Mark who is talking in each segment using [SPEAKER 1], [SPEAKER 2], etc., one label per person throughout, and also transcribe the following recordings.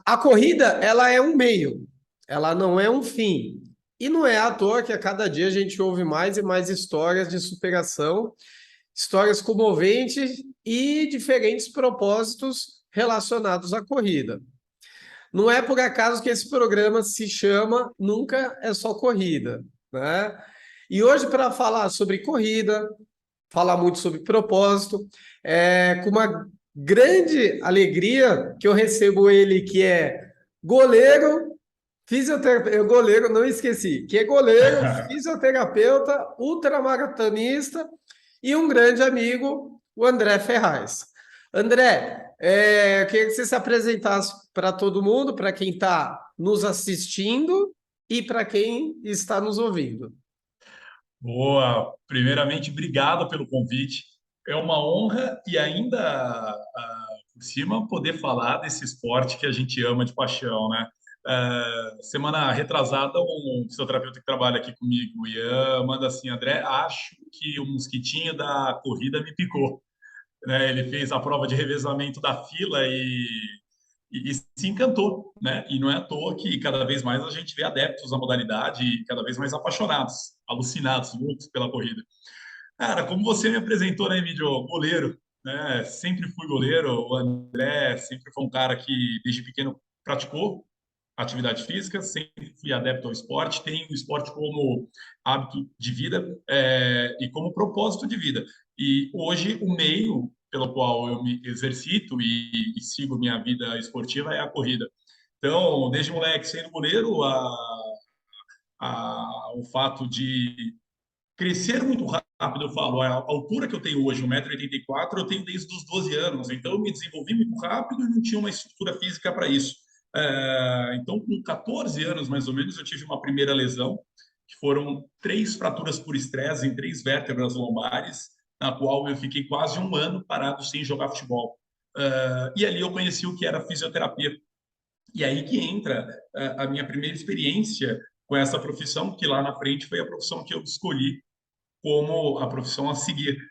[SPEAKER 1] A corrida, ela é um meio, ela não é um fim. E não é à toa que a cada dia a gente ouve mais e mais histórias de superação, histórias comoventes e diferentes propósitos relacionados à corrida. Não é por acaso que esse programa se chama Nunca é Só Corrida, né? E hoje, para falar sobre corrida, falar muito sobre propósito, com uma grande alegria que eu recebo ele, que é goleiro, fisioterapeuta, goleiro, não esqueci, que é goleiro, fisioterapeuta, ultramaratonista e um grande amigo, o André Ferraz. André, eu queria que você se apresentasse para todo mundo, para quem está nos assistindo e para quem está nos ouvindo.
[SPEAKER 2] Boa! Primeiramente, obrigado pelo convite. É uma honra e ainda por cima poder falar desse esporte que a gente ama de paixão, né? Semana retrasada, um fisioterapeuta que trabalha aqui comigo, Ian, manda assim, André, acho que o mosquitinho da corrida me picou, né? Ele fez a prova de revezamento da fila e se encantou, né? E não é à toa que cada vez mais a gente vê adeptos da modalidade e cada vez mais apaixonados, alucinados, loucos pela corrida. Cara, como você me apresentou, né, vídeo, goleiro, né? Sempre fui goleiro. O André sempre foi um cara que desde pequeno praticou atividade física, sempre fui adepto ao esporte, tenho o esporte como hábito de vida e como propósito de vida. E hoje o meio pelo qual eu me exercito e sigo minha vida esportiva é a corrida. Então, desde moleque sendo goleiro, o fato de crescer muito rápido, eu falo, a altura que eu tenho hoje, 1,84 m, eu tenho desde os 12 anos, então eu me desenvolvi muito rápido e não tinha uma estrutura física para isso. Então, com 14 anos, mais ou menos, eu tive uma primeira lesão, que foram 3 fraturas por estresse em 3 vértebras lombares, na qual eu fiquei quase um ano parado sem jogar futebol. E ali eu conheci o que era fisioterapia. E aí que entra a minha primeira experiência com essa profissão, que lá na frente foi a profissão que eu escolhi como a profissão a seguir.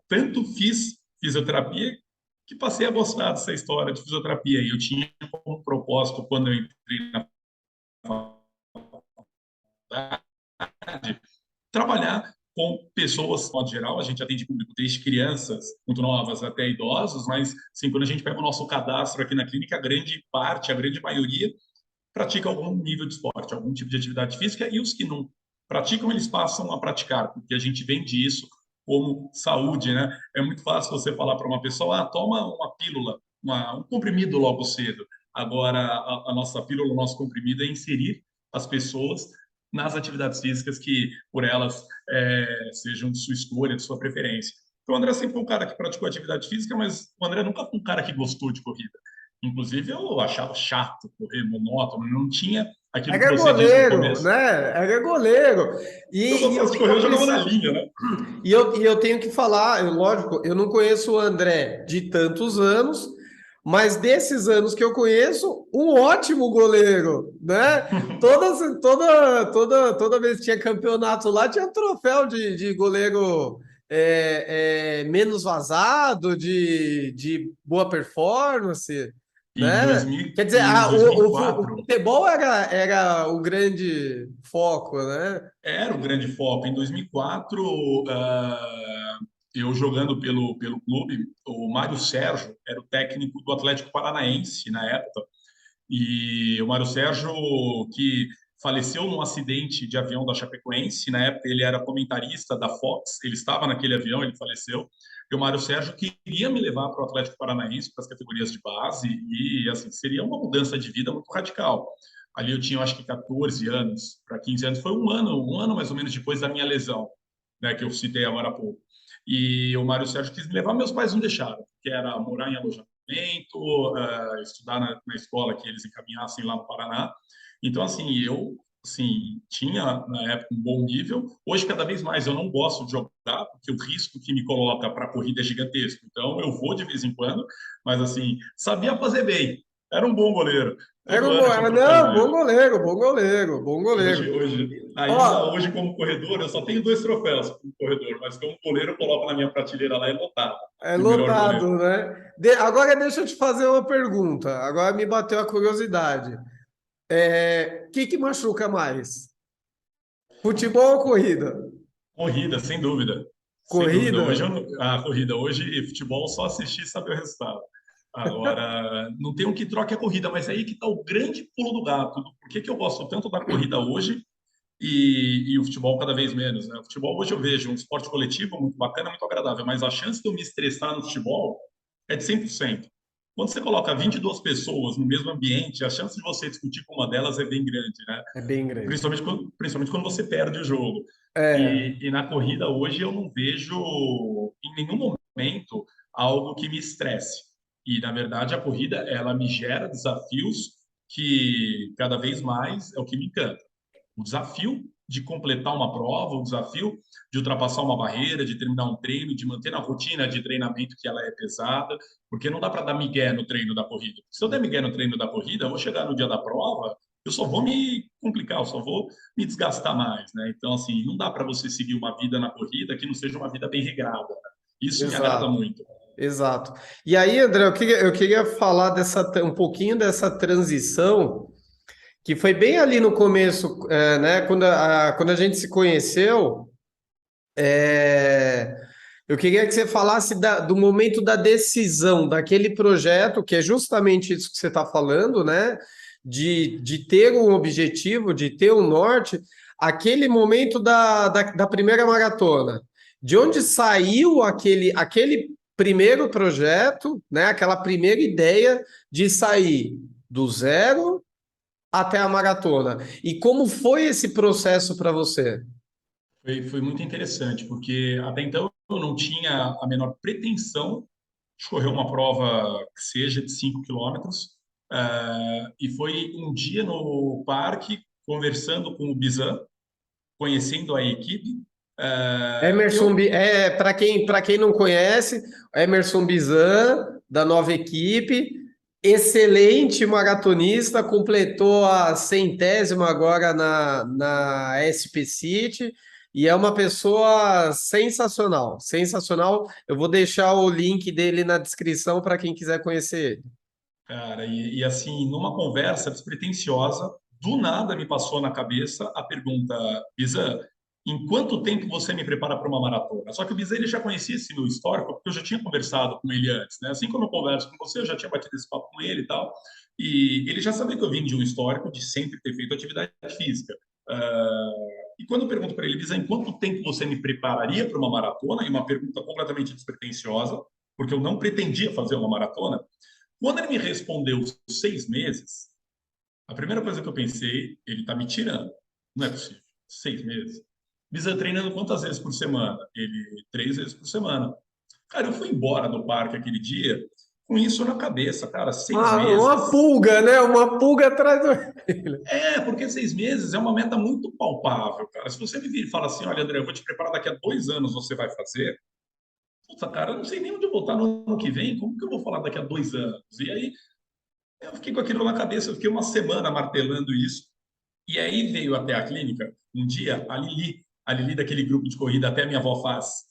[SPEAKER 2] Tanto fiz fisioterapia que passei a gostar dessa história de fisioterapia. E eu tinha como propósito, quando eu entrei na faculdade, trabalhar com pessoas, de modo geral, a gente atende público desde crianças muito novas até idosos, mas sim, quando a gente pega o nosso cadastro aqui na clínica, a grande parte, a grande maioria, pratica algum nível de esporte, algum tipo de atividade física, e os que não praticam, eles passam a praticar, porque a gente vende isso como saúde, né? É muito fácil você falar para uma pessoa, toma uma pílula, um comprimido logo cedo. Agora, a nossa pílula, o nosso comprimido é inserir as pessoas nas atividades físicas que, por elas, sejam de sua escolha, de sua preferência. Então, o André sempre foi um cara que praticou atividade física, mas o André nunca foi um cara que gostou de corrida. Inclusive, eu achava chato correr, monótono, não tinha aquilo que
[SPEAKER 1] Era
[SPEAKER 2] você disse no
[SPEAKER 1] goleiro,
[SPEAKER 2] começo.
[SPEAKER 1] né? Era goleiro.
[SPEAKER 2] Se eu
[SPEAKER 1] E
[SPEAKER 2] gostasse de correr, eu jogava na linha, né?
[SPEAKER 1] eu tenho que falar, lógico, eu não conheço o André de tantos anos, mas desses anos que eu conheço, um ótimo goleiro, né? Toda vez que tinha campeonato lá, tinha troféu de goleiro menos vazado, de boa performance,
[SPEAKER 2] Em,
[SPEAKER 1] né?
[SPEAKER 2] 2000,
[SPEAKER 1] Quer dizer,
[SPEAKER 2] em
[SPEAKER 1] o
[SPEAKER 2] 2004,
[SPEAKER 1] futebol era o grande foco, né?
[SPEAKER 2] era o grande foco. Em 2004, eu jogando pelo clube, o Mário Sérgio era o técnico do Atlético Paranaense na época. E o Mário Sérgio, que faleceu num acidente de avião da Chapecoense, na época ele era comentarista da Fox, ele estava naquele avião, ele faleceu. E o Mário Sérgio queria me levar para o Atlético Paranaense, para as categorias de base, e assim, seria uma mudança de vida muito radical. Ali eu tinha, acho que 14 anos para 15 anos, foi um ano mais ou menos depois da minha lesão, né, que eu citei agora há pouco. E o Mário Sérgio quis me levar, meus pais não deixaram, que era morar em alojamento, estudar na escola que eles encaminhassem lá no Paraná. Então, assim, eu assim, tinha na época um bom nível. Hoje, cada vez mais, eu não gosto de jogar, porque o risco que me coloca para a corrida é gigantesco. Então, eu vou de vez em quando, mas assim, sabia fazer bem. Era um bom goleiro.
[SPEAKER 1] Era
[SPEAKER 2] Todo
[SPEAKER 1] um
[SPEAKER 2] ano
[SPEAKER 1] bom,
[SPEAKER 2] tinha um
[SPEAKER 1] não, bom
[SPEAKER 2] troféuzinho.
[SPEAKER 1] goleiro, bom goleiro, bom goleiro.
[SPEAKER 2] Ainda
[SPEAKER 1] Ó,
[SPEAKER 2] hoje como corredor, eu só tenho 2 troféus como corredor, mas como goleiro eu coloco na minha prateleira lá e lotado
[SPEAKER 1] é
[SPEAKER 2] de melhor goleiro.
[SPEAKER 1] lotado, né? Agora deixa eu te fazer uma pergunta. Agora me bateu a curiosidade. Que machuca mais? Futebol ou corrida?
[SPEAKER 2] Corrida, sem dúvida. Sem dúvida.
[SPEAKER 1] Corrida?
[SPEAKER 2] Hoje a corrida, hoje futebol só assistir e saber o resultado. Agora, não tem um que troque a corrida, mas é aí que está o grande pulo do gato. Por que que eu gosto tanto da corrida hoje e o futebol cada vez menos, né? O futebol hoje eu vejo um esporte coletivo muito bacana, muito agradável, mas a chance de eu me estressar no futebol é de 100%. Quando você coloca 22 pessoas no mesmo ambiente, a chance de você discutir com uma delas é bem grande, né?
[SPEAKER 1] É bem grande.
[SPEAKER 2] Principalmente quando você perde o jogo.
[SPEAKER 1] É,
[SPEAKER 2] E na corrida hoje eu não vejo em nenhum momento algo que me estresse. E na verdade a corrida ela me gera desafios que cada vez mais é o que me encanta. O desafio de completar uma prova, o desafio de ultrapassar uma barreira, de terminar um treino, de manter na rotina de treinamento que ela é pesada, porque não dá para dar migué no treino da corrida. Se eu der migué no treino da corrida, eu vou chegar no dia da prova, eu só vou me complicar, eu só vou me desgastar mais, né? Então, assim, não dá para você seguir uma vida na corrida que não seja uma vida bem regrada, né? Isso me agrada
[SPEAKER 1] exato,
[SPEAKER 2] muito.
[SPEAKER 1] exato. E aí, André, eu queria falar um pouquinho dessa transição, que foi bem ali no começo, né? Quando a gente se conheceu, é, eu queria que você falasse do momento da decisão daquele projeto, que é justamente isso que você está falando, né? De ter um objetivo, de ter um norte, aquele momento da primeira maratona. De onde saiu aquele primeiro projeto, né? Aquela primeira ideia de sair do zero até a maratona. E como foi esse processo para você?
[SPEAKER 2] Foi muito interessante, porque até então eu não tinha a menor pretensão de correr uma prova que seja de 5 quilômetros. E foi um dia no parque, conversando com o Bizan, conhecendo a equipe.
[SPEAKER 1] Para quem não conhece, Emerson Bizan, da nova equipe, excelente maratonista, completou a centésima agora na SP City e é uma pessoa sensacional, sensacional. Eu vou deixar o link dele na descrição para quem quiser conhecer ele.
[SPEAKER 2] Cara, e assim, numa conversa despretensiosa, do nada me passou na cabeça a pergunta, Bizan, em quanto tempo você me prepara para uma maratona? Só que o Bizan ele já conhecia esse meu histórico, porque eu já tinha conversado com ele antes, né? Assim como eu converso com você, eu já tinha batido esse papo com ele e tal, e ele já sabia que eu vim de um histórico de sempre ter feito atividade física. E quando eu pergunto para ele, Bizan, em quanto tempo você me prepararia para uma maratona? E uma pergunta completamente despretensiosa, porque eu não pretendia fazer uma maratona, quando ele me respondeu 6 meses, a primeira coisa que eu pensei, ele está me tirando. Não é possível. 6 meses. Bisa treinando quantas vezes por semana? Ele, 3 vezes por semana. Cara, eu fui embora do parque aquele dia com isso na cabeça, cara, seis
[SPEAKER 1] Uma
[SPEAKER 2] meses.
[SPEAKER 1] pulga, né? Uma pulga atrás do.
[SPEAKER 2] Porque 6 meses é uma meta muito palpável, cara. Se você me vir e fala assim, olha, André, eu vou te preparar daqui a 2 anos, você vai fazer. Puta, cara, eu não sei nem onde eu vou estar no ano que vem, como que eu vou falar daqui a 2 anos? E aí, eu fiquei com aquilo na cabeça, eu fiquei uma semana martelando isso. E aí veio até a clínica, um dia, a Lili daquele grupo de corrida, até minha avó faz.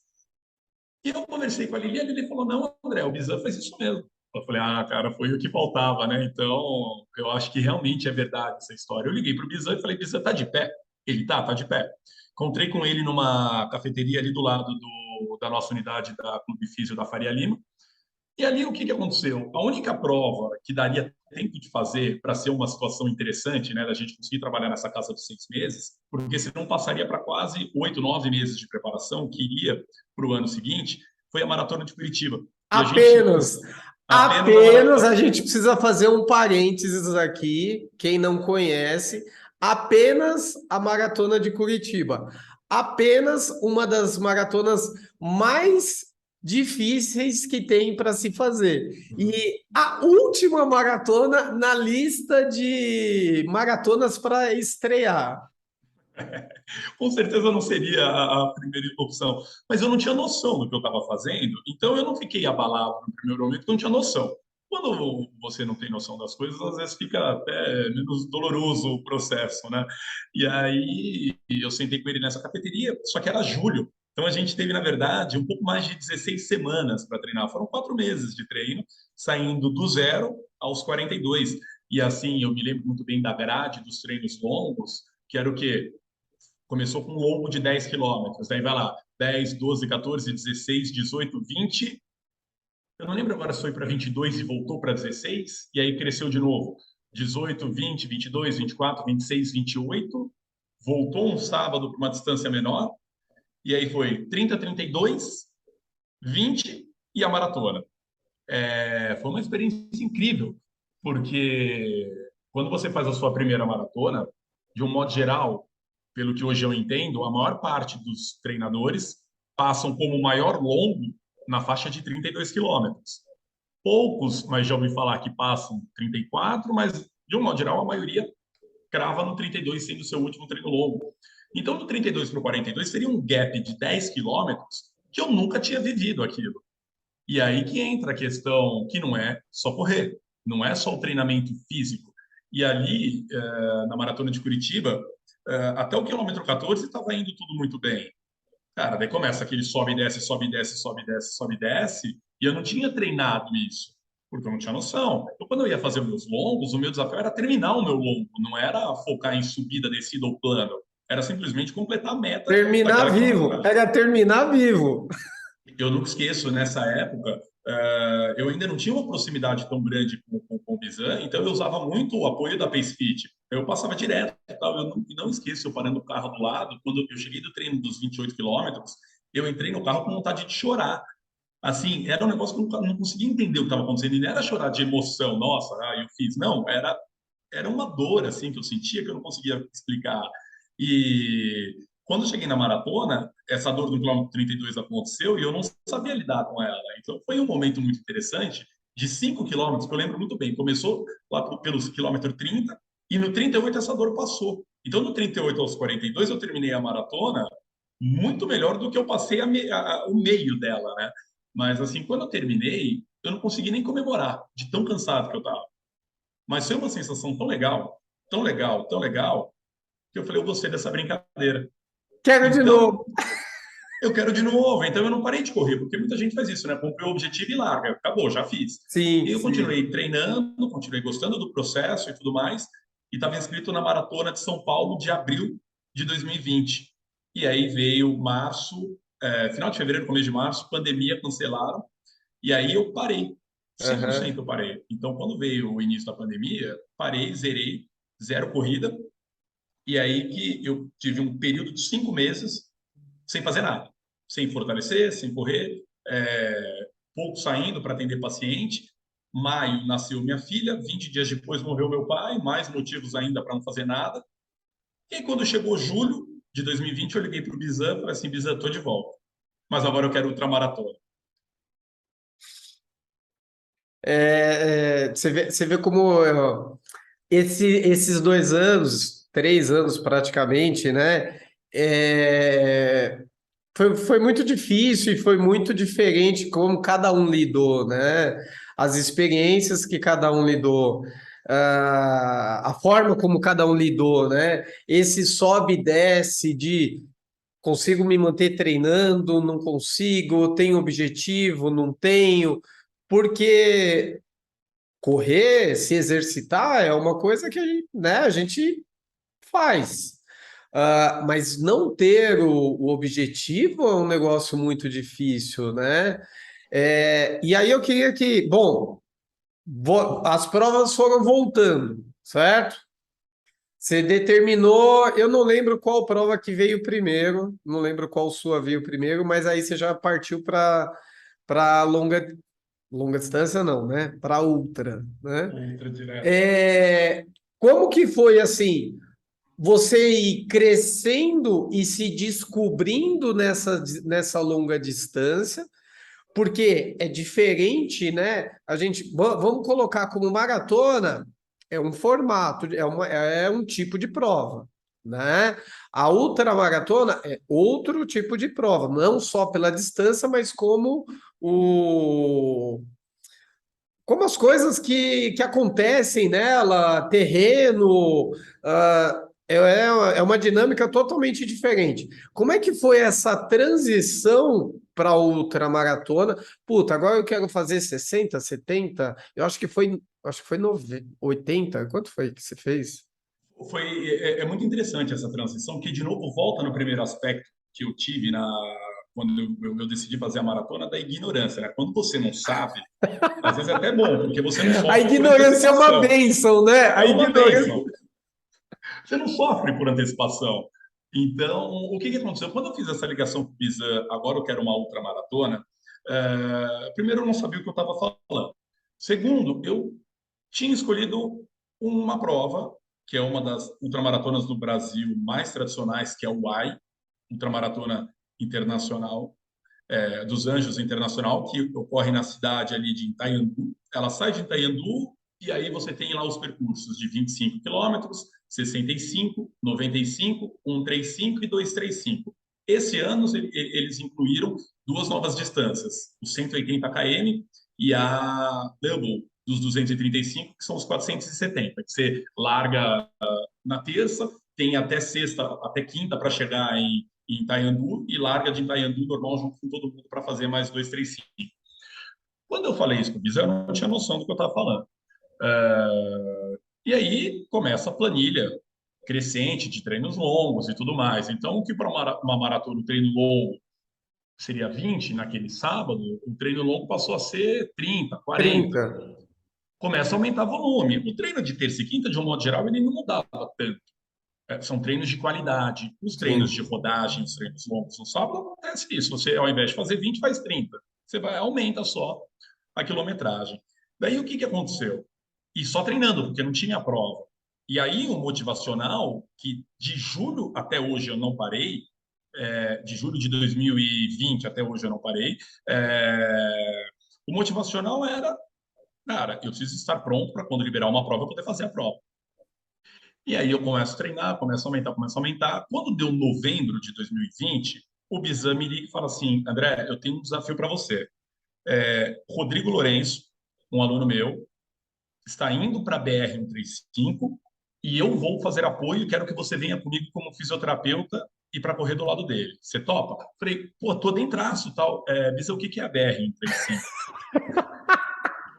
[SPEAKER 2] E eu conversei com a Lili falou: Não, André, o Bizan faz isso mesmo. Eu falei: Ah, cara, foi o que faltava, né? Então, eu acho que realmente é verdade essa história. Eu liguei para o Bizan e falei: Bizan, tá de pé? Ele tá de pé. Encontrei com ele numa cafeteria ali do lado da nossa unidade da Clube Físio da Faria Lima. E ali o que que aconteceu? A única prova que daria tempo de fazer para ser uma situação interessante, né, da gente conseguir trabalhar nessa casa de 6 meses, porque senão passaria para quase 8, 9 meses de preparação que iria para o ano seguinte, foi a maratona de Curitiba. E a gente
[SPEAKER 1] Apenas,
[SPEAKER 2] apenas a
[SPEAKER 1] apenas a
[SPEAKER 2] maratona.
[SPEAKER 1] gente precisa fazer um parênteses aqui, quem não conhece, apenas a Maratona de Curitiba. Apenas uma das maratonas mais difíceis que tem para se fazer. E a última maratona na lista de maratonas para estrear.
[SPEAKER 2] Com certeza não seria a primeira opção, mas eu não tinha noção do que eu estava fazendo, então eu não fiquei abalado no primeiro momento, porque eu não tinha noção. Quando você não tem noção das coisas, às vezes fica até menos doloroso o processo, né? E aí eu sentei com ele nessa cafeteria, só que era julho. Então a gente teve, na verdade, um pouco mais de 16 semanas para treinar. Foram 4 meses de treino, saindo do zero aos 42. E assim, eu me lembro muito bem da grade dos treinos longos, que era o quê? Começou com um longo de 10 quilômetros, daí vai lá, 10, 12, 14, 16, 18, 20. Eu não lembro agora se foi para 22 e voltou para 16, e aí cresceu de novo. 18, 20, 22, 24, 26, 28. Voltou um sábado para uma distância menor, e aí foi 30, 32, 20 e a maratona. Foi uma experiência incrível, porque quando você faz a sua primeira maratona, de um modo geral, pelo que hoje eu entendo, a maior parte dos treinadores passam como maior longo na faixa de 32 quilômetros. Poucos, mas já ouvi falar que passam 34, mas de um modo geral a maioria crava no 32 sendo o seu último treino longo. Então, do 32 para o 42 seria um gap de 10 quilômetros que eu nunca tinha vivido aquilo. E aí que entra a questão que não é só correr, não é só o treinamento físico. E ali, na Maratona de Curitiba, até o quilômetro 14 estava indo tudo muito bem. Cara, daí começa aquele sobe e desce, sobe e desce, sobe e desce, sobe e desce, e eu não tinha treinado isso, porque eu não tinha noção. Então, quando eu ia fazer os meus longos, o meu desafio era terminar o meu longo, não era focar em subida, descida ou plano, era simplesmente completar a meta
[SPEAKER 1] Terminar
[SPEAKER 2] daquela
[SPEAKER 1] vivo,
[SPEAKER 2] quilometragem.
[SPEAKER 1] era terminar vivo.
[SPEAKER 2] Eu nunca esqueço, nessa época, eu ainda não tinha uma proximidade tão grande com o Bizan, então eu usava muito o apoio da PaceFit. Eu passava direto e tal. Eu não esqueço, eu parando o carro do lado, quando eu cheguei do treino dos 28 quilômetros, eu entrei no carro com vontade de chorar. Assim, era um negócio que eu não conseguia entender o que estava acontecendo, e não era chorar de emoção, nossa, eu fiz. Não, era uma dor assim que eu sentia que eu não conseguia explicar. E quando eu cheguei na maratona, essa dor do quilômetro 32 aconteceu e eu não sabia lidar com ela. Então foi um momento muito interessante de 5 quilômetros, que eu lembro muito bem. Começou lá pelos quilômetro 30 e no 38 essa dor passou. Então no 38 aos 42 eu terminei a maratona muito melhor do que eu passei o meio dela, né? Mas assim, quando eu terminei, eu não consegui nem comemorar de tão cansado que eu estava. Mas foi uma sensação tão legal, tão legal, tão legal, que eu falei, eu gostei dessa brincadeira.
[SPEAKER 1] Quero de
[SPEAKER 2] Então,
[SPEAKER 1] novo.
[SPEAKER 2] eu quero de novo. Então, eu não parei de correr, porque muita gente faz isso, né? Cumpre o objetivo e larga. Acabou, já fiz.
[SPEAKER 1] Sim,
[SPEAKER 2] E eu
[SPEAKER 1] sim.
[SPEAKER 2] continuei treinando, continuei gostando do processo e tudo mais, e estava inscrito na Maratona de São Paulo de abril de 2020. E aí veio março, final de fevereiro, começo de março, pandemia, cancelaram, e aí eu parei. 100%
[SPEAKER 1] Aham.
[SPEAKER 2] eu parei. Então, quando veio o início da pandemia, parei, zerei, zero corrida. E aí que eu tive um período de 5 meses sem fazer nada, sem fortalecer, sem correr, pouco saindo para atender paciente. Maio nasceu minha filha, 20 dias depois morreu meu pai, mais motivos ainda para não fazer nada. E aí, quando chegou julho de 2020, eu liguei para o Bizan e falei assim: Bizan, estou de volta, mas agora eu quero ultramaratona.
[SPEAKER 1] Você vê como esses 2 anos, 3 anos praticamente, né? é, foi muito difícil e foi muito diferente como cada um lidou, né? As experiências que cada um lidou, a forma como cada um lidou, né? Esse sobe e desce de consigo me manter treinando, não consigo, tenho objetivo, não tenho, porque correr, se exercitar é uma coisa que, né, a gente faz. Mas não ter o objetivo é um negócio muito difícil, né? E aí eu queria que, bom, as provas foram voltando, certo? Você determinou, eu não lembro qual prova que veio primeiro, não lembro qual sua veio primeiro, mas aí você já partiu para longa distância, não, né? Para ultra, né?
[SPEAKER 2] Ultra direto.
[SPEAKER 1] É, como que foi assim? Você ir crescendo e se descobrindo nessa longa distância, porque é diferente, né? Vamos colocar como maratona, é um formato, é um tipo de prova, né? A ultramaratona é outro tipo de prova, não só pela distância, mas como o como as coisas que acontecem nela, terreno, é uma dinâmica totalmente diferente. Como é que foi essa transição para a ultramaratona? Puta, agora eu quero fazer 60, 70. Eu acho que foi 80. Quanto foi que você fez?
[SPEAKER 2] É muito interessante essa transição, que de novo volta no primeiro aspecto que eu tive quando eu decidi fazer a maratona, da ignorância, né? Quando você não sabe, às vezes é até bom, porque você não
[SPEAKER 1] A
[SPEAKER 2] sofre por
[SPEAKER 1] ignorância é uma
[SPEAKER 2] antecipação.
[SPEAKER 1] bênção, né? A
[SPEAKER 2] É uma
[SPEAKER 1] ignorância.
[SPEAKER 2] bênção. Você não sofre por antecipação. Então, o que aconteceu? Quando eu fiz essa ligação com o Bizan, agora eu quero uma ultramaratona, primeiro eu não sabia o que eu estava falando. Segundo, eu tinha escolhido uma prova, que é uma das ultramaratonas do Brasil mais tradicionais, que é o UAI, Ultramaratona Internacional, dos Anjos Internacional, que ocorre na cidade ali de Itaiandu. Ela sai de Itaiandu e aí você tem lá os percursos de 25 quilômetros, 65, 95, 135 e 235. Esse ano eles incluíram duas novas distâncias, os 180 km e a Double dos 235, que são os 470, que você larga na terça, tem até sexta, até quinta para chegar em Itaiandu e larga de Itaiandu normal junto com todo mundo para fazer mais 235. Quando eu falei isso com o Bizarro, eu não tinha noção do que eu estava falando. E aí começa a planilha crescente de treinos longos e tudo mais. Então, o que para uma maratona, o treino longo seria 20 naquele sábado, o treino longo passou a ser 30, 40.
[SPEAKER 1] 30.
[SPEAKER 2] Começa a aumentar volume. O treino de terça e quinta, de um modo geral, ele não mudava tanto. São treinos de qualidade. Os treinos de
[SPEAKER 1] Sim.
[SPEAKER 2] rodagem, os treinos longos no sábado, acontece isso. Você, ao invés de fazer 20, faz 30. Você vai, aumenta só a quilometragem. Daí, o que aconteceu? E só treinando, porque não tinha prova. E aí, o motivacional, que de julho até hoje eu não parei, de julho de 2020 até hoje eu não parei, o motivacional era, cara, eu preciso estar pronto para quando liberar uma prova eu poder fazer a prova. E aí eu começo a treinar, começo a aumentar, começo a aumentar. Quando deu novembro de 2020, o Bizan me liga e fala assim, André, eu tenho um desafio para você. Rodrigo Lourenço, um aluno meu, está indo para a BR-135 e eu vou fazer apoio e quero que você venha comigo como fisioterapeuta e para correr do lado dele. Você topa? Falei, pô, tô dentraço, tal. Bizan, o que é a BR-135?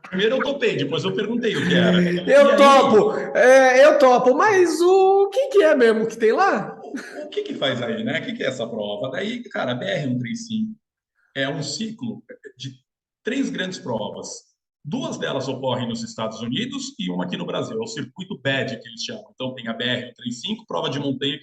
[SPEAKER 2] Primeiro eu topei, depois eu perguntei o que era. E aí,
[SPEAKER 1] Eu topo, mas o que é mesmo que tem lá?
[SPEAKER 2] o que faz aí, né? O que é essa prova? Daí, cara, a BR-135 é um ciclo de três grandes provas. Duas delas ocorrem nos Estados Unidos e uma aqui no Brasil. É o circuito BAD, que eles chamam. Então, tem a BR-135, prova de montanha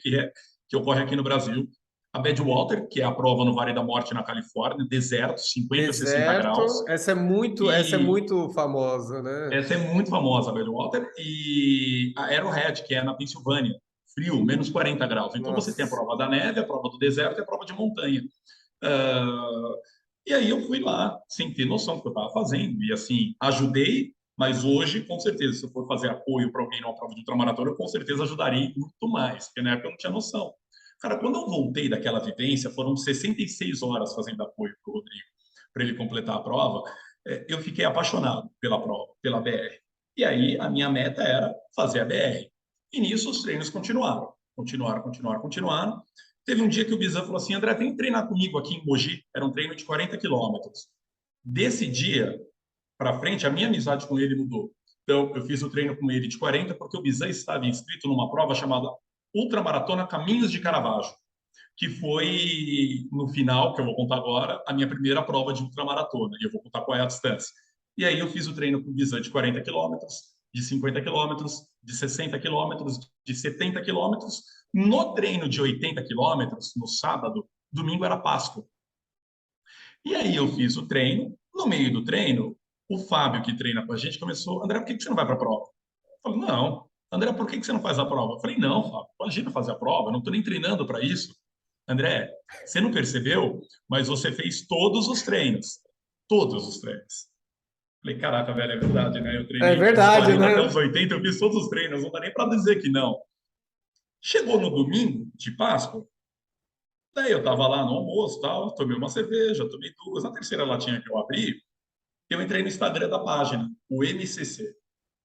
[SPEAKER 2] que ocorre aqui no Brasil. A Badwater, que é a prova no Vale da Morte, na Califórnia, deserto, 50, 60
[SPEAKER 1] Deserto,
[SPEAKER 2] graus.
[SPEAKER 1] essa é
[SPEAKER 2] E
[SPEAKER 1] muito famosa, né?
[SPEAKER 2] essa é muito famosa, a Badwater. E a Arrowhead, que é na Pensilvânia, frio, menos 40 graus. Então, você tem a
[SPEAKER 1] Nossa.
[SPEAKER 2] prova da neve, a prova do deserto e a prova de montanha. Uh, e aí eu fui lá, sem ter noção do que eu estava fazendo. E assim, ajudei, mas hoje, com certeza, se eu for fazer apoio para alguém numa prova de ultramaratona, eu com certeza ajudarei muito mais, porque na época eu não tinha noção. Cara, quando eu voltei daquela vivência, foram 66 horas fazendo apoio para o Rodrigo, para ele completar a prova. Eu fiquei apaixonado pela prova, pela BR. E aí a minha meta era fazer a BR. E nisso os treinos continuaram. Continuaram, continuaram, continuaram. Teve um dia que o Bizan falou assim, André, vem treinar comigo aqui em Mogi. Era um treino de 40 quilômetros. Desse dia para frente, a minha amizade com ele mudou. Então, eu fiz o treino com ele de 40 porque o Bizan estava inscrito numa prova chamada Ultramaratona Caminhos de Caravaggio, que foi, no final, que eu vou contar agora, a minha primeira prova de ultramaratona. E eu vou contar qual é a distância. E aí eu fiz o treino com o Bizan de 40 quilômetros, de 50 quilômetros, de 60 quilômetros, de 70 quilômetros. No treino de 80 quilômetros, no sábado, domingo era Páscoa. E aí eu fiz o treino. No meio do treino, o Fábio, que treina com a gente, começou: André, por que você não vai para a prova? Eu falei: não. André, por que você não faz a prova? Eu falei: não, Fábio, imagina fazer a prova, eu não estou nem treinando para isso. André, você não percebeu, mas você fez todos os treinos. Todos os treinos. Falei: caraca, velho, é verdade, né? Eu
[SPEAKER 1] É
[SPEAKER 2] treinei dos
[SPEAKER 1] verdade,
[SPEAKER 2] 40 até os
[SPEAKER 1] né?
[SPEAKER 2] 80, eu fiz todos os treinos, não dá nem para dizer que não. Chegou no domingo de Páscoa, daí eu tava lá no almoço, tal, tomei uma cerveja, tomei duas. Na terceira latinha que eu abri, eu entrei no Instagram da página, o MCC.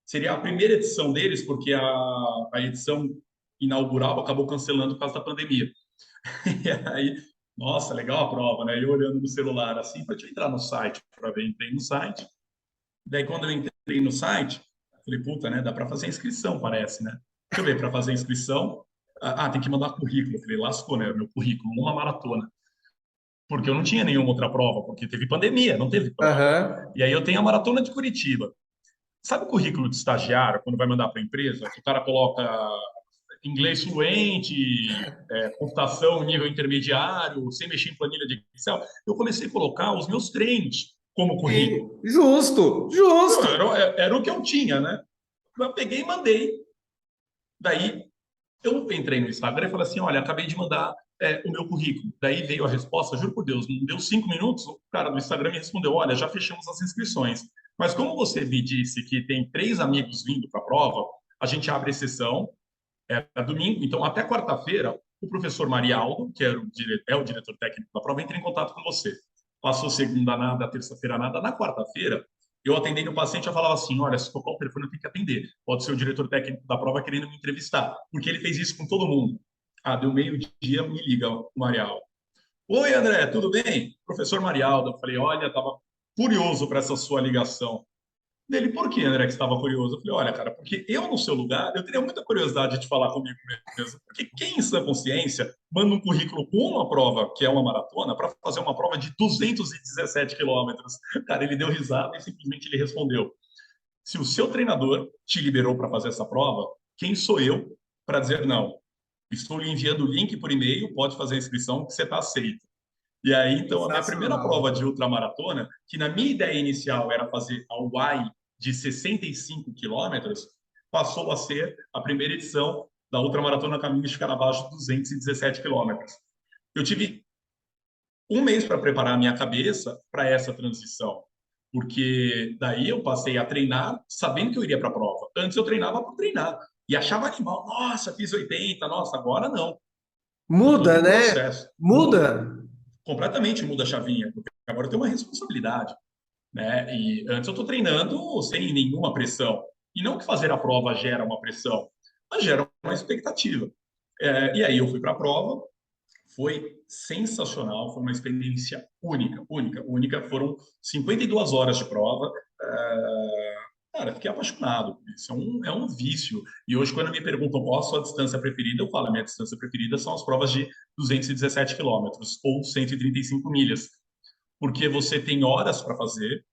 [SPEAKER 2] Seria a primeira edição deles, porque a edição inaugural acabou cancelando por causa da pandemia. E aí, nossa, legal a prova, né? Eu olhando no celular assim, para te entrar no site para ver, entrei no site. Daí, quando eu entrei no site, falei, puta, né? Dá para fazer inscrição, parece, né? Deixa eu ver, para fazer inscrição, tem que mandar currículo. Eu falei, lascou, né? Meu currículo, uma maratona. Porque eu não tinha nenhuma outra prova, porque teve pandemia, não teve prova.
[SPEAKER 1] Aham.
[SPEAKER 2] E aí eu tenho a maratona de Curitiba. Sabe o currículo de estagiário, quando vai mandar para a empresa, que o cara coloca inglês fluente, computação nível intermediário, sem mexer em planilha de Excel? Eu comecei a colocar os meus treinos como currículo.
[SPEAKER 1] Sim, justo,
[SPEAKER 2] Pô,
[SPEAKER 1] justo.
[SPEAKER 2] era o que eu tinha, né? Eu peguei e mandei. Daí eu entrei no Instagram e falei assim: olha, acabei de mandar o meu currículo. Daí veio a resposta, juro por Deus, não deu 5 minutos, o cara do Instagram me respondeu: olha, já fechamos as inscrições. Mas como você me disse que tem 3 amigos vindo para a prova, a gente abre exceção, domingo, então até quarta-feira, o professor Marialdo, que é o diretor técnico da prova, entra em contato com você. Passou segunda nada, terça-feira nada. Na quarta-feira, eu atendendo o paciente, eu falava assim: olha, se tocar o telefone, eu tenho que atender. Pode ser o diretor técnico da prova querendo me entrevistar, porque ele fez isso com todo mundo. Deu meio-dia, me liga o Marialdo. Oi, André, tudo bem? Professor Marialdo. Eu falei: olha, estava curioso para essa sua ligação. Dele, por que, André, que estava curioso? Eu falei, olha, cara, porque eu, no seu lugar, eu teria muita curiosidade de falar comigo mesmo. Porque quem, em sã consciência, manda um currículo com uma prova, que é uma maratona, para fazer uma prova de 217 quilômetros? Cara, ele deu risada e simplesmente ele respondeu: se o seu treinador te liberou para fazer essa prova, quem sou eu para dizer não? Estou lhe enviando o link por e-mail, pode fazer a inscrição, que você está aceito. E aí, então, a minha primeira
[SPEAKER 1] Sensacional.
[SPEAKER 2] prova de ultramaratona, que na minha ideia inicial era fazer a Y de 65 quilômetros, passou a ser a primeira edição da ultramaratona Caminhos de Caravaggio, 217 quilômetros. Eu tive um mês para preparar a minha cabeça para essa transição, porque daí eu passei a treinar sabendo que eu iria para a prova. Antes eu treinava por treinar e achava animal. Nossa, fiz 80, nossa, agora não. Tem todo
[SPEAKER 1] Muda,
[SPEAKER 2] um
[SPEAKER 1] né?
[SPEAKER 2] processo. Muda,
[SPEAKER 1] Muda.
[SPEAKER 2] completamente muda a chavinha, porque agora eu tenho uma responsabilidade, né? E antes eu estou treinando sem nenhuma pressão. E não que fazer a prova gera uma pressão, mas gera uma expectativa. E aí eu fui para a prova, foi sensacional, foi uma experiência única, única, única. Foram 52 horas de prova. Cara, fiquei apaixonado. Isso é um vício. E hoje, quando me perguntam qual a sua distância preferida, eu falo: a minha distância preferida são as provas de 217 quilômetros ou 135 milhas, porque você tem horas para fazer,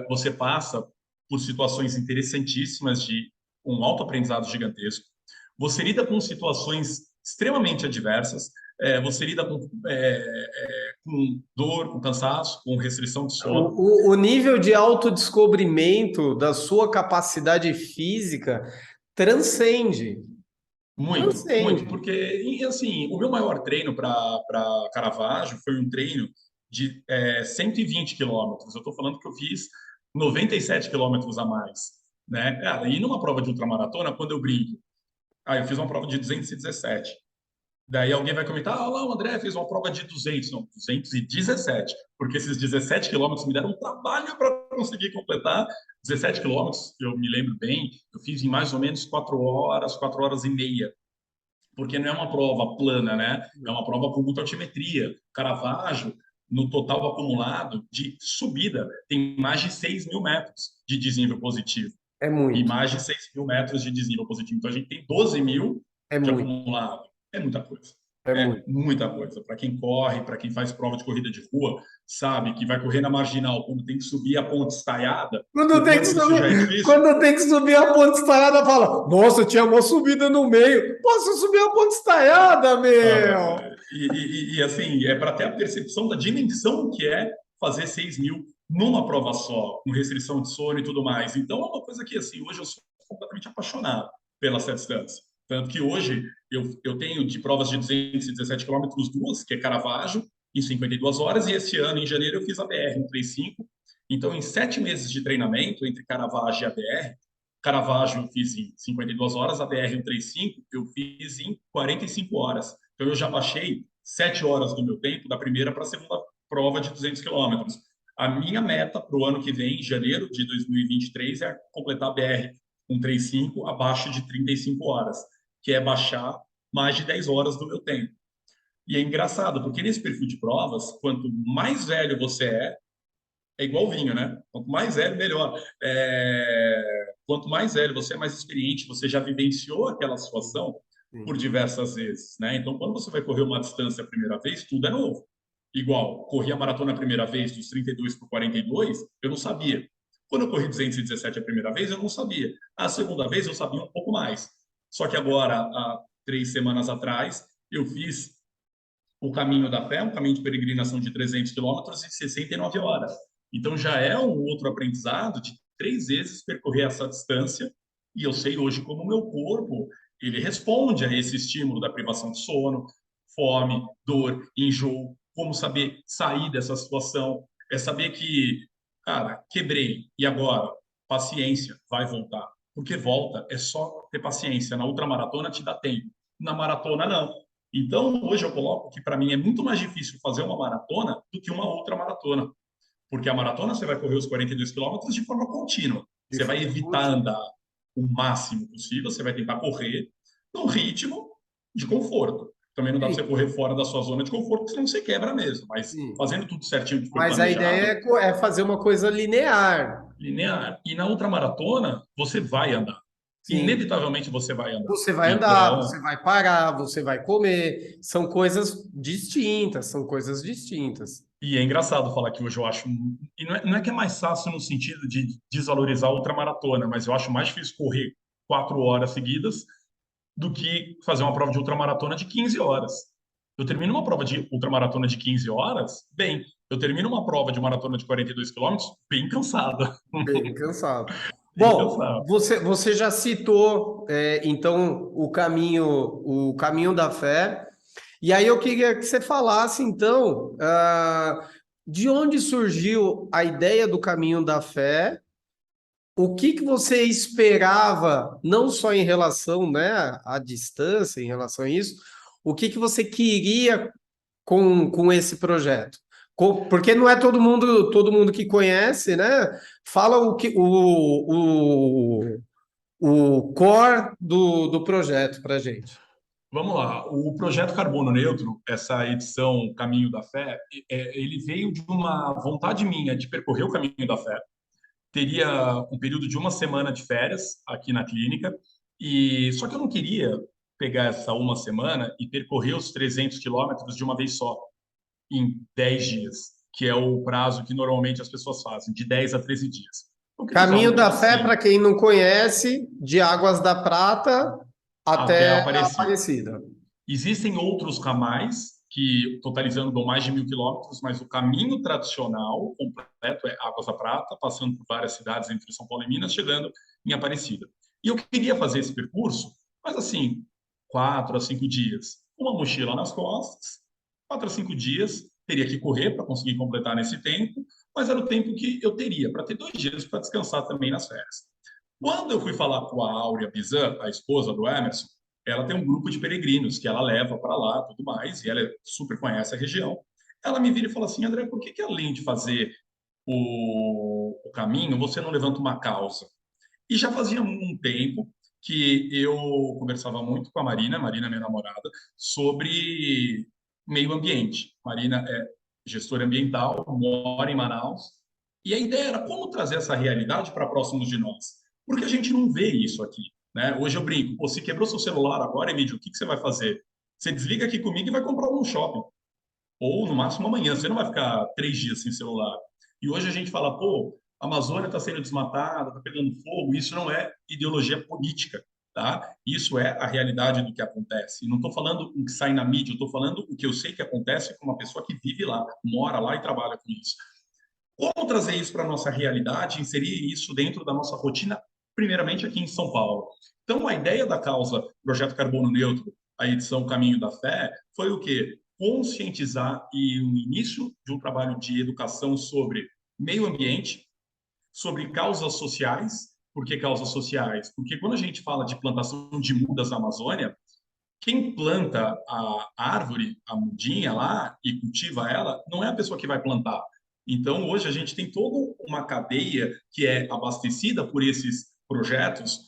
[SPEAKER 2] você passa por situações interessantíssimas de um autoaprendizado gigantesco, você lida com situações extremamente adversas, você lida com dor, com cansaço, com restrição de sono.
[SPEAKER 1] O nível de autodescobrimento da sua capacidade física transcende.
[SPEAKER 2] Muito, muito,
[SPEAKER 1] Transcende.
[SPEAKER 2] porque e, assim, o meu maior treino para Caravaggio foi um treino de 120 quilômetros. Eu estou falando que eu fiz 97 quilômetros a mais, né? E numa prova de ultramaratona, quando eu brinco, eu fiz uma prova de 217. Daí alguém vai comentar: lá, o André fez uma prova de 200, não, 217, porque esses 17 quilômetros me deram um trabalho para conseguir completar. 17 quilômetros, eu me lembro bem, eu fiz em mais ou menos 4 horas, 4 horas e meia, porque não é uma prova plana, né? É uma prova com muita altimetria. Caravaggio, no total acumulado de subida, tem mais de 6 mil metros de desnível positivo
[SPEAKER 1] É
[SPEAKER 2] e
[SPEAKER 1] muito.
[SPEAKER 2] mais de 6 mil metros de desnível positivo. Então, a gente tem 12 mil
[SPEAKER 1] É
[SPEAKER 2] de
[SPEAKER 1] muito.
[SPEAKER 2] acumulado. É muita coisa.
[SPEAKER 1] É
[SPEAKER 2] É
[SPEAKER 1] muito.
[SPEAKER 2] muita coisa. Para quem corre, para quem faz prova de corrida de rua, sabe que vai correr na marginal quando tem que subir a ponte estaiada,
[SPEAKER 1] Quando
[SPEAKER 2] o
[SPEAKER 1] tem que
[SPEAKER 2] quanto isso já é
[SPEAKER 1] subir,
[SPEAKER 2] difícil.
[SPEAKER 1] quando tem que subir a ponte estaiada, fala: Nossa, tinha uma subida no meio. Posso subir a ponte estaiada,
[SPEAKER 2] Ah,
[SPEAKER 1] meu?
[SPEAKER 2] assim, é para ter a percepção da dimensão que é fazer 6 mil numa prova só, com restrição de sono e tudo mais. Então, é uma coisa que, assim, hoje eu sou completamente apaixonado pela essa distância. Tanto que hoje eu tenho de provas de 217 quilômetros duas, que é Caravaggio, em 52 horas, e esse ano, em janeiro, eu fiz a BR 135. Então, em 7 meses de treinamento entre Caravaggio e a BR, Caravaggio eu fiz em 52 horas, a BR 135 eu fiz em 45 horas. Então, eu já baixei 7 horas do meu tempo da primeira para a segunda prova de 200 quilômetros. A minha meta para o ano que vem, em janeiro de 2023, é completar a BR 135 abaixo de 35 horas, que é baixar mais de 10 horas do meu tempo. E é engraçado, porque nesse perfil de provas, quanto mais velho você é igual vinho, né? Quanto mais velho, melhor. Quanto mais velho você é, mais experiente, você já vivenciou aquela
[SPEAKER 1] Sim,
[SPEAKER 2] situação por
[SPEAKER 1] sim.
[SPEAKER 2] diversas vezes, né? Então, quando você vai correr uma distância a primeira vez, tudo é novo. Igual, corri a maratona a primeira vez, dos 32 para 42, eu não sabia. Quando eu corri 217 a primeira vez, eu não sabia. A segunda vez, eu sabia um pouco mais. Só que agora, há 3 semanas atrás, eu fiz o Caminho da Fé, um caminho de peregrinação de 300 quilômetros em 69 horas. Então já é um outro aprendizado de 3 vezes percorrer essa distância e eu sei hoje como o meu corpo ele responde a esse estímulo da privação de sono, fome, dor, enjoo, como saber sair dessa situação, é saber que, cara, quebrei e agora, paciência, vai voltar. Porque volta, é só ter paciência. Na ultramaratona te dá tempo, na maratona não. Então, hoje eu coloco que para mim é muito mais difícil fazer uma maratona do que uma outra maratona. Porque a maratona você vai correr os 42 quilômetros de forma contínua.
[SPEAKER 1] De
[SPEAKER 2] Você vai
[SPEAKER 1] forma
[SPEAKER 2] evitar
[SPEAKER 1] contínua.
[SPEAKER 2] andar o máximo possível, você vai tentar correr num ritmo de conforto. Também não dá para você
[SPEAKER 1] Sim,
[SPEAKER 2] correr fora da sua zona de conforto, senão você quebra mesmo. Mas
[SPEAKER 1] sim.
[SPEAKER 2] fazendo tudo certinho que foi
[SPEAKER 1] Mas a ideia
[SPEAKER 2] planejado,
[SPEAKER 1] é fazer uma coisa linear.
[SPEAKER 2] linear. E na outra maratona, você vai andar.
[SPEAKER 1] Sim.
[SPEAKER 2] Inevitavelmente você vai andar.
[SPEAKER 1] Você vai andar, você
[SPEAKER 2] Então,
[SPEAKER 1] vai parar, você vai comer. São coisas distintas, são coisas distintas.
[SPEAKER 2] e é engraçado falar que hoje eu acho. E não é que é mais fácil no sentido de desvalorizar a ultramaratona, mas eu acho mais difícil correr 4 horas seguidas do que fazer uma prova de ultramaratona de 15 horas. Eu termino uma prova de ultramaratona de 15 horas, bem. Eu termino uma prova de maratona de 42 quilômetros, bem cansado.
[SPEAKER 1] Bem cansado.
[SPEAKER 2] Bem
[SPEAKER 1] Bom,
[SPEAKER 2] cansado.
[SPEAKER 1] você já citou, então, o caminho da fé. E aí eu queria que você falasse, então, de onde surgiu a ideia do caminho da fé. O que que você esperava, não só em relação, né, à distância, em relação a isso, o que que você queria com esse projeto? Porque não é todo mundo que conhece, né? Fala o core do projeto para gente.
[SPEAKER 2] Vamos lá. O projeto Carbono Neutro, essa edição Caminho da Fé, ele veio de uma vontade minha de percorrer o Caminho da Fé. Teria um período de uma semana de férias aqui na clínica, e só que eu não queria pegar essa uma semana e percorrer os 300 quilômetros de uma vez só, em 10 dias, que é o prazo que normalmente as pessoas fazem, de 10 a 13 dias. Eu queria usar
[SPEAKER 1] Caminho
[SPEAKER 2] um
[SPEAKER 1] da
[SPEAKER 2] pouco
[SPEAKER 1] Fé,
[SPEAKER 2] assim,
[SPEAKER 1] para quem não conhece, de Águas da Prata
[SPEAKER 2] até
[SPEAKER 1] até a
[SPEAKER 2] Aparecida.
[SPEAKER 1] Aparecida.
[SPEAKER 2] Existem outros ramais que, totalizando, dão mais de 1.000 quilômetros, mas o caminho tradicional completo é Águas da Prata, passando por várias cidades entre São Paulo e Minas, chegando em Aparecida. E eu queria fazer esse percurso, mas assim, 4 a 5 dias. Uma mochila nas costas, 4 a 5 dias, teria que correr para conseguir completar nesse tempo, mas era o tempo que eu teria para ter 2 dias para descansar também nas férias. Quando eu fui falar com a Áurea Bizan, a esposa do Emerson, ela tem um grupo de peregrinos que ela leva para lá, tudo mais, e ela super conhece a região. Ela me vira e fala assim, André, por que além de fazer o caminho, você não levanta uma causa? E já fazia um tempo que eu conversava muito com a Marina, minha namorada, sobre meio ambiente. Marina é gestora ambiental, mora em Manaus, e a ideia era como trazer essa realidade para próximos de nós, porque a gente não vê isso aqui, né? Hoje eu brinco, pô, se quebrou seu celular agora, Emílio, o que você vai fazer? Você desliga aqui comigo e vai comprar um shopping, ou no máximo amanhã, você não vai ficar 3 dias sem celular. E hoje a gente fala, pô, a Amazônia está sendo desmatada, está pegando fogo, isso não é ideologia política, tá? Isso é a realidade do que acontece. E não estou falando o que sai na mídia, eu estou falando o que eu sei que acontece com uma pessoa que vive lá, mora lá e trabalha com isso. Como trazer isso para a nossa realidade, inserir isso dentro da nossa rotina, primeiramente aqui em São Paulo? Então, a ideia da causa Projeto Carbono Neutro, a edição Caminho da Fé, foi o quê? Conscientizar e o início de um trabalho de educação sobre meio ambiente, sobre causas sociais. Por que causas sociais? Porque quando a gente fala de plantação de mudas na Amazônia, quem planta a árvore, a mudinha lá, e cultiva ela, não é a pessoa que vai plantar. Então, hoje a gente tem toda uma cadeia que é abastecida por esses projetos,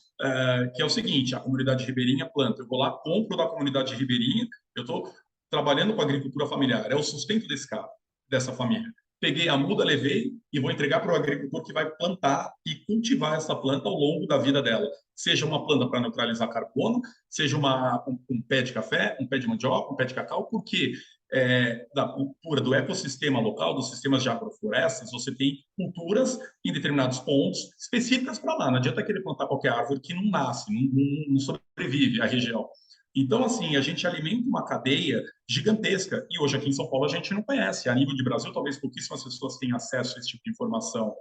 [SPEAKER 2] que é o seguinte: a comunidade ribeirinha planta, eu vou lá, compro da comunidade ribeirinha, eu estou trabalhando com agricultura familiar, é o sustento desse cara, dessa família. Peguei a muda, levei e vou entregar para o agricultor que vai plantar e cultivar essa planta ao longo da vida dela. Seja uma planta para neutralizar carbono, seja um pé de café, um pé de mandioca, um pé de cacau, porque da cultura do ecossistema local, dos sistemas de agroflorestas, você tem culturas em determinados pontos específicas para lá. Não adianta querer plantar qualquer árvore que não nasce, não sobrevive à região. Então, assim, a gente alimenta uma cadeia gigantesca. E hoje aqui em São Paulo a gente não conhece. A nível de Brasil, talvez pouquíssimas pessoas tenham acesso a esse tipo de informação.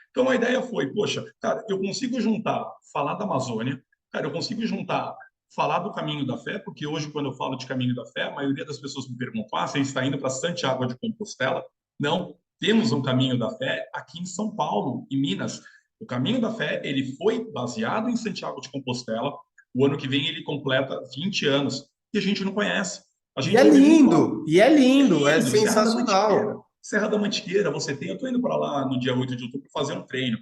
[SPEAKER 2] Então a ideia foi, poxa, cara, eu consigo juntar, falar da Amazônia, cara, eu consigo juntar, falar do Caminho da Fé, porque hoje, quando eu falo de Caminho da Fé, a maioria das pessoas me perguntam: você está indo para Santiago de Compostela? Não, temos um Caminho da Fé aqui em São Paulo, em Minas. O Caminho da Fé, ele foi baseado em Santiago de Compostela. O ano que vem ele completa 20 anos e a gente não conhece. A gente ouve muito falar.
[SPEAKER 1] E é
[SPEAKER 2] E é
[SPEAKER 1] lindo, é
[SPEAKER 2] lindo, Serra da Mantiqueira.
[SPEAKER 1] sensacional.
[SPEAKER 2] Serra da Mantiqueira, você tem. Eu estou indo para lá no dia 8 de outubro fazer um treino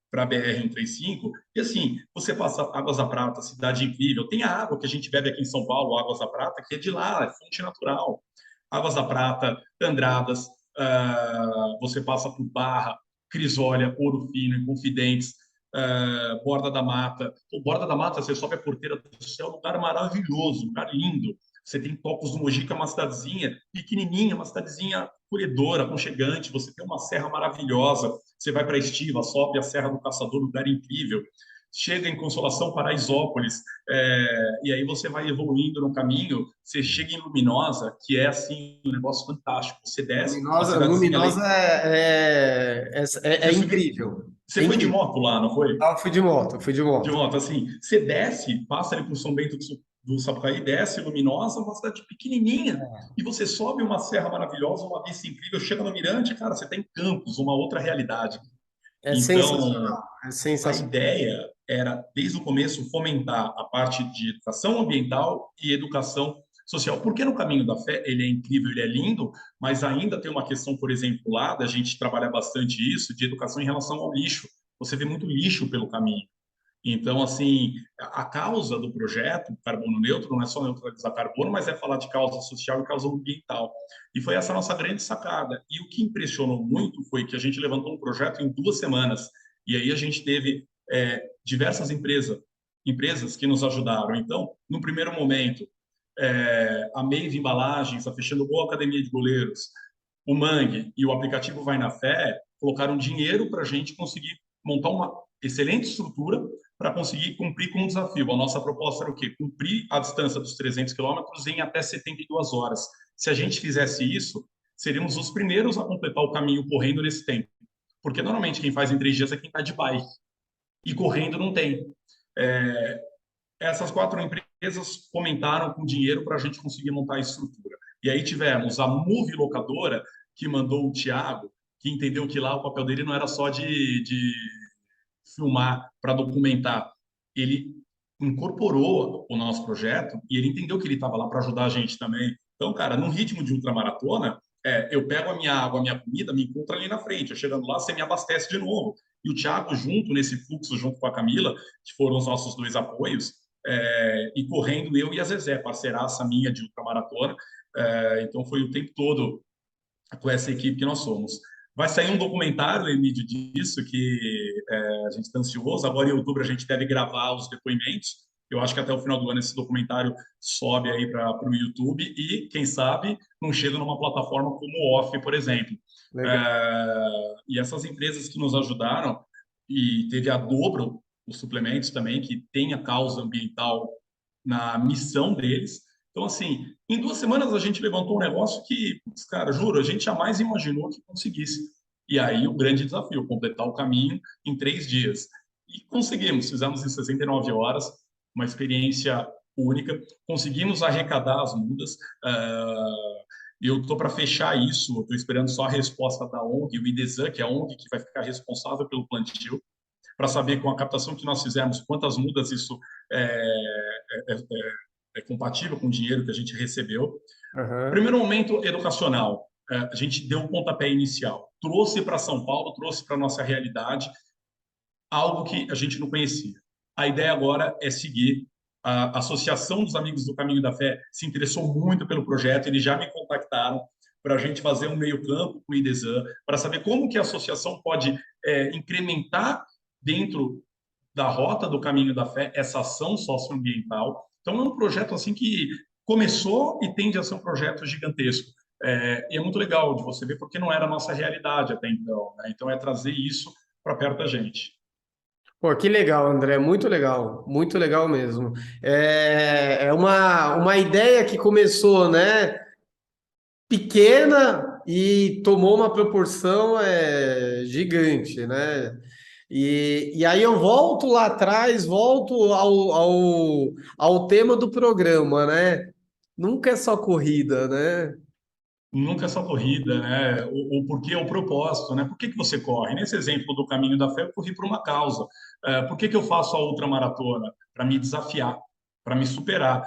[SPEAKER 2] para a BR-135. E assim, você passa Águas da Prata, cidade incrível. Tem a água que a gente bebe aqui em São Paulo, Águas da Prata, que é de lá, é fonte natural. Águas da Prata, Andradas, você passa por Barra, Crisólia, Ouro Fino, Inconfidentes, Borda da Mata. O Borda da Mata, você sobe a Porteira do Céu, um lugar maravilhoso, um lugar lindo. Você tem Tocos do Mogi, que é uma cidadezinha pequenininha, uma cidadezinha acolhedora, aconchegante. Você tem uma serra maravilhosa. Você vai para Estiva, sobe a Serra do Caçador, lugar incrível. Chega em Consolação, Paraisópolis, e aí você vai evoluindo no caminho. Você chega em Luminosa, que é assim um negócio fantástico. Você desce, uma cidadezinha ali.
[SPEAKER 1] Luminosa é
[SPEAKER 2] Você subiu,
[SPEAKER 1] incrível.
[SPEAKER 2] você
[SPEAKER 1] É
[SPEAKER 2] foi de
[SPEAKER 1] incrível.
[SPEAKER 2] moto lá, não foi?
[SPEAKER 1] Ah, eu fui de moto, eu fui de
[SPEAKER 2] De
[SPEAKER 1] moto.
[SPEAKER 2] moto, assim, você desce, passa ali por São Bento do Sapucaí, desce Luminosa, uma cidade pequenininha, e você sobe uma serra maravilhosa, uma vista incrível, chega no Mirante, cara, você tem Campos, uma outra realidade.
[SPEAKER 1] É
[SPEAKER 2] Então,
[SPEAKER 1] sensacional, é
[SPEAKER 2] a
[SPEAKER 1] sensacional.
[SPEAKER 2] ideia era, desde o começo, fomentar a parte de educação ambiental e educação social. Porque no Caminho da Fé ele é incrível, ele é lindo, mas ainda tem uma questão, por exemplo, lá, da gente trabalhar bastante isso, de educação em relação ao lixo. Você vê muito lixo pelo caminho. Então, assim, a causa do projeto Carbono Neutro não é só neutralizar carbono, mas é falar de causa social e causa ambiental. E foi essa a nossa grande sacada. E o que impressionou muito foi que a gente levantou um projeto em 2 semanas. E aí a gente teve diversas empresas que nos ajudaram. Então, no primeiro momento, a Meive Embalagens, a Fechando Boa Academia de Goleiros, o Mangue e o aplicativo Vai na Fé colocaram dinheiro para a gente conseguir montar uma excelente estrutura para conseguir cumprir com o desafio. A nossa proposta era o quê? Cumprir a distância dos 300 quilômetros em até 72 horas. Se a gente fizesse isso, seríamos os primeiros a completar o caminho correndo nesse tempo. Porque normalmente quem faz em 3 dias é quem está de bike. E correndo não tem. É, essas 4 empresas comentaram com dinheiro para a gente conseguir montar a estrutura. E aí tivemos a Move Locadora, que mandou o Thiago, que entendeu que lá o papel dele não era só de filmar, para documentar. Ele incorporou o nosso projeto e ele entendeu que ele estava lá para ajudar a gente também. Então, cara, num ritmo de ultramaratona, eu pego a minha água, a minha comida, me encontro ali na frente. Eu chegando lá, você me abastece de novo. E o Thiago, junto nesse fluxo, junto com a Camila, que foram os nossos dois apoios, e correndo eu e a Zezé, parceiraça minha de ultramaratona. Então, foi o tempo todo com essa equipe que nós somos. Vai sair um documentário, Emílio, disso, que a gente está ansioso. Agora, em outubro, a gente deve gravar os depoimentos. Eu acho que até o final do ano esse documentário sobe aí para o YouTube e, quem sabe, não chega numa plataforma como o Off, por exemplo.
[SPEAKER 1] Legal.
[SPEAKER 2] E essas empresas que nos ajudaram, e teve a Dobro, os suplementos também, que tem a causa ambiental na missão deles. Então, assim, em 2 semanas a gente levantou um negócio que, putz, cara, juro, a gente jamais imaginou que conseguisse. E aí o grande desafio, completar o caminho em 3 dias. E conseguimos, fizemos em 69 horas, uma experiência única. Conseguimos arrecadar as mudas. Eu estou para fechar isso, estou esperando só a resposta da ONG, o IDESAN, que é a ONG que vai ficar responsável pelo plantio, para saber com a captação que nós fizemos quantas mudas isso é compatível com o dinheiro que a gente recebeu.
[SPEAKER 1] Aham.
[SPEAKER 2] Primeiro momento educacional. a gente deu o pontapé inicial, trouxe para São Paulo, trouxe para a nossa realidade algo que a gente não conhecia. A ideia agora é seguir. A Associação dos Amigos do Caminho da Fé se interessou muito pelo projeto, eles já me contactaram para a gente fazer um meio-campo com o IDESAN, para saber como que a associação pode incrementar dentro da rota do Caminho da Fé essa ação socioambiental. Então, é um projeto assim que começou e tende a ser um projeto gigantesco. E é muito legal de você ver, porque não era a nossa realidade até então, né? Então, é trazer isso para perto da gente.
[SPEAKER 1] Pô, que legal, André, muito legal mesmo. É uma ideia que começou, né, pequena e tomou uma proporção gigante, né? E aí eu volto lá atrás, volto ao tema do programa, né? Nunca é só corrida, né?
[SPEAKER 2] Nunca é só corrida, né? O porquê, o propósito, né? Por que que você corre? Nesse exemplo do Caminho da Fé, eu corri por uma causa. Por que que eu faço a ultramaratona? Para me desafiar, para me superar,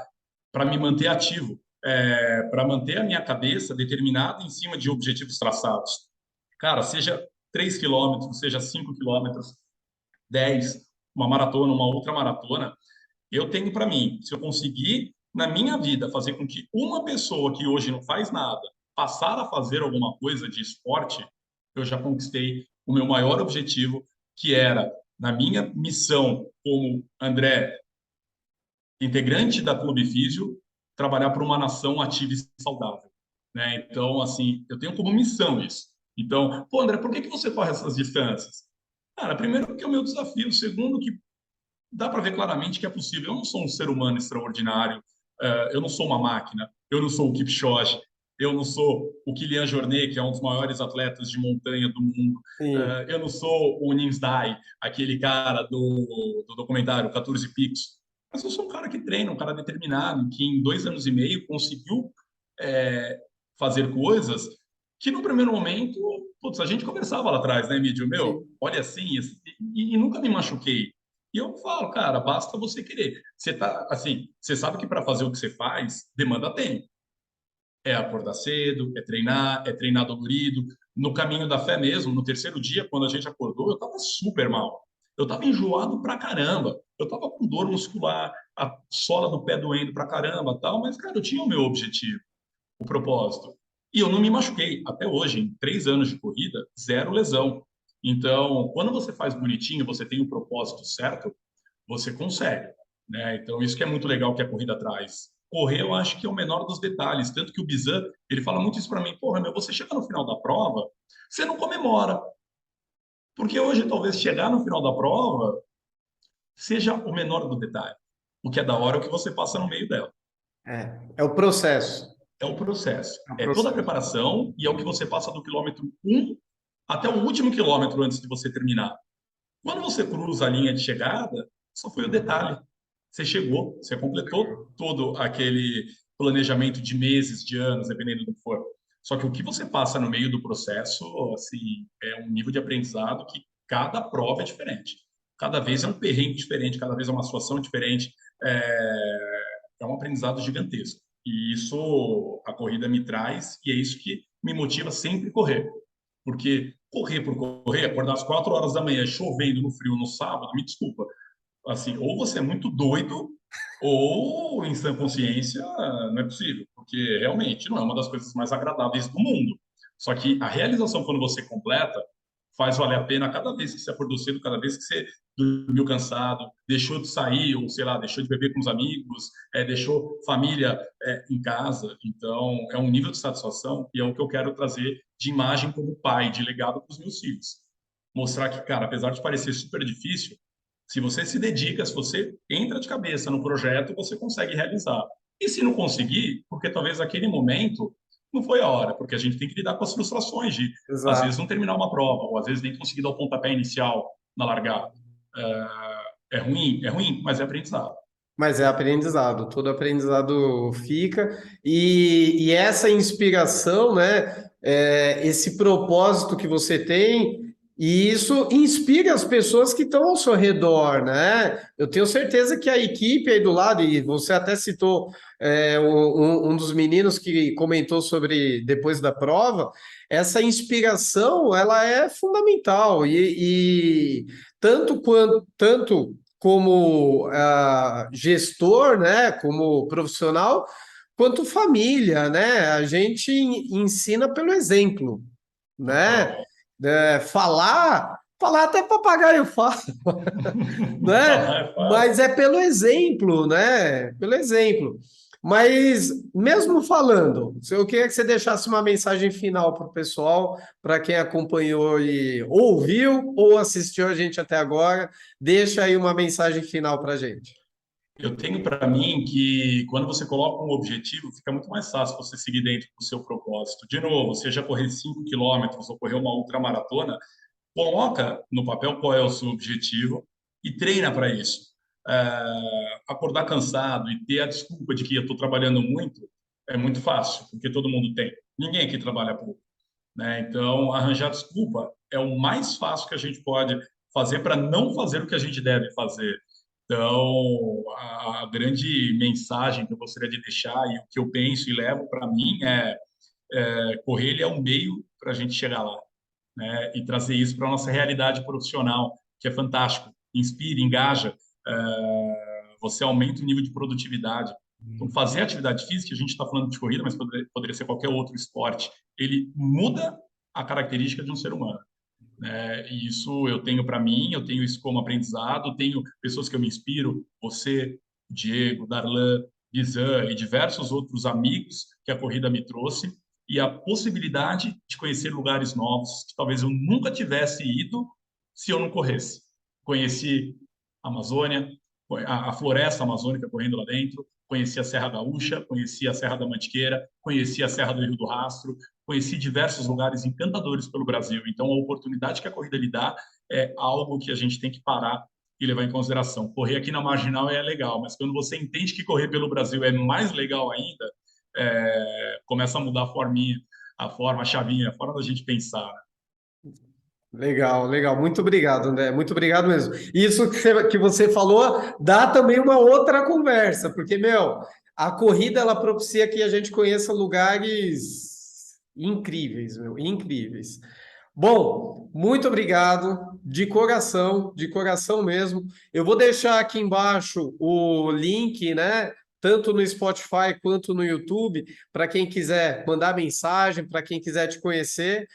[SPEAKER 2] para me manter ativo, para manter a minha cabeça determinada em cima de objetivos traçados. Cara, seja 3 quilômetros, seja 5 quilômetros, 10, uma maratona, uma ultramaratona, eu tenho para mim, se eu conseguir na minha vida fazer com que uma pessoa que hoje não faz nada passar a fazer alguma coisa de esporte, eu já conquistei o meu maior objetivo, que era na minha missão como André, integrante da Clube Físio, trabalhar por uma nação ativa e saudável, né? Então, assim, eu tenho como missão isso. Então, pô, André, por que que você corre essas distâncias? Cara, primeiro porque é o meu desafio, segundo que dá para ver claramente que é possível. Eu não sou um ser humano extraordinário, eu não sou uma máquina, eu não sou o Kipchoge, eu não sou o Kylian Jornet, que é um dos maiores atletas de montanha do mundo,
[SPEAKER 1] Sim.
[SPEAKER 2] eu não sou o Nils Dai, aquele cara do documentário 14 Picos, mas eu sou um cara que treina, um cara determinado, que em 2 anos e meio conseguiu é, fazer coisas que no primeiro momento, putz, a gente conversava lá atrás, né, Mídio? Meu,
[SPEAKER 1] Sim.
[SPEAKER 2] olha assim, e nunca me machuquei. E eu falo, cara, basta você querer. Você tá, assim, você sabe que para fazer o que você faz, demanda tempo. É acordar cedo, é treinar dolorido. No caminho da fé mesmo, no terceiro dia, quando a gente acordou, eu tava super mal. Eu tava enjoado pra caramba. Eu tava com dor muscular, a sola do pé doendo pra caramba, tal, mas cara, eu tinha o meu objetivo, o propósito. E eu não me machuquei até hoje, em 3 anos de corrida, zero lesão. Então, quando você faz bonitinho, você tem o propósito certo, você consegue, né? Então, isso que é muito legal que a corrida traz. Correr, eu acho que é o menor dos detalhes, tanto que o Bizan, ele fala muito isso para mim, porra, meu, você chega no final da prova, você não comemora, porque hoje talvez chegar no final da prova seja o menor do detalhe. O que é da hora é o que você passa no meio dela.
[SPEAKER 1] É o processo.
[SPEAKER 2] É o processo,
[SPEAKER 1] É o
[SPEAKER 2] é toda a
[SPEAKER 1] processo.
[SPEAKER 2] preparação e é o que você passa do quilômetro 1 até o último quilômetro antes de você terminar. Quando você cruza a linha de chegada, só foi o detalhe. Você chegou, você completou todo aquele planejamento de meses, de anos, dependendo do que for. Só que o que você passa no meio do processo, assim, é um nível de aprendizado que cada prova é diferente. Cada vez é um perrengue diferente, cada vez é uma situação diferente. É um aprendizado gigantesco. E isso a corrida me traz, e é isso que me motiva sempre a correr. Porque correr por correr, acordar às 4 horas da manhã, chovendo no frio no sábado, me desculpa. Assim, ou você é muito doido, ou em sã consciência não é possível, porque realmente não é uma das coisas mais agradáveis do mundo. Só que a realização, quando você completa, faz valer a pena cada vez que você acordou cedo, cada vez que você dormiu cansado, deixou de sair, ou sei lá, deixou de beber com os amigos, deixou família em casa. Então, é um nível de satisfação e é o que eu quero trazer de imagem como pai, de legado para os meus filhos. Mostrar que, cara, apesar de parecer super difícil, se você se dedica, se você entra de cabeça no projeto, você consegue realizar. E se não conseguir, porque talvez aquele momento não foi a hora, porque a gente tem que lidar com as frustrações de, às vezes,
[SPEAKER 1] Exato.
[SPEAKER 2] não terminar uma prova, ou às vezes nem conseguir dar o pontapé inicial na largada. É ruim, mas é aprendizado.
[SPEAKER 1] Mas é aprendizado, todo aprendizado fica, e essa inspiração, né? Esse propósito que você tem. E isso inspira as pessoas que estão ao seu redor, né? Eu tenho certeza que a equipe aí do lado, e você até citou um dos meninos que comentou sobre depois da prova, essa inspiração ela é fundamental e tanto como gestor, né, como profissional, quanto família, né? A gente ensina pelo exemplo, né?
[SPEAKER 2] Total.
[SPEAKER 1] Falar até papagaio fala, né?
[SPEAKER 2] Falar é
[SPEAKER 1] Mas
[SPEAKER 2] fácil.
[SPEAKER 1] é pelo exemplo, né? Pelo exemplo. Mas mesmo falando, eu queria que você deixasse uma mensagem final para o pessoal, para quem acompanhou e ouviu ou assistiu a gente até agora, deixa aí uma mensagem final para a gente.
[SPEAKER 2] Eu tenho para mim que quando você coloca um objetivo, fica muito mais fácil você seguir dentro do seu propósito. De novo, seja correr 5 quilômetros ou correr uma ultramaratona, coloca no papel qual é o seu objetivo e treina para isso. Acordar cansado e ter a desculpa de que eu estou trabalhando muito é muito fácil, porque todo mundo tem. Ninguém aqui trabalha pouco, né? Então, arranjar desculpa é o mais fácil que a gente pode fazer para não fazer o que a gente deve fazer. Então, a grande mensagem que eu gostaria de deixar e o que eu penso e levo para mim é correr ele é um meio para a gente chegar lá, né? E trazer isso para a nossa realidade profissional, que é fantástico, inspira, engaja, você aumenta o nível de produtividade. Então, fazer atividade física, a gente está falando de corrida, mas poderia ser qualquer outro esporte, ele muda a característica de um ser humano, né? E isso eu tenho para mim, eu tenho isso como aprendizado, tenho pessoas que eu me inspiro, você, Diego, Darlan, Guizan e diversos outros amigos que a corrida me trouxe, e a possibilidade de conhecer lugares novos que talvez eu nunca tivesse ido se eu não corresse. Conheci a Amazônia, a floresta amazônica correndo lá dentro, conheci a Serra Gaúcha, conheci a Serra da Mantiqueira, conheci a Serra do Rio do Rastro, conheci diversos lugares encantadores pelo Brasil. Então, a oportunidade que a corrida lhe dá é algo que a gente tem que parar e levar em consideração. Correr aqui na Marginal é legal, mas quando você entende que correr pelo Brasil é mais legal ainda, começa a mudar a forminha, a forma, a chavinha, a forma da gente pensar.
[SPEAKER 1] Legal, legal. Muito obrigado, André. Muito obrigado mesmo. Isso que você falou dá também uma outra conversa, porque, meu, a corrida ela propicia que a gente conheça lugares incríveis, meu, incríveis. Bom, muito obrigado, de coração mesmo. Eu vou deixar aqui embaixo o link, né? Tanto no Spotify quanto no YouTube, para quem quiser mandar mensagem, para quem quiser te conhecer.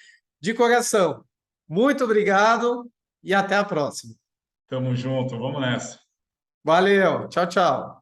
[SPEAKER 1] De coração. Muito obrigado e até a próxima.
[SPEAKER 2] Tamo junto, vamos nessa.
[SPEAKER 1] Valeu, tchau, tchau.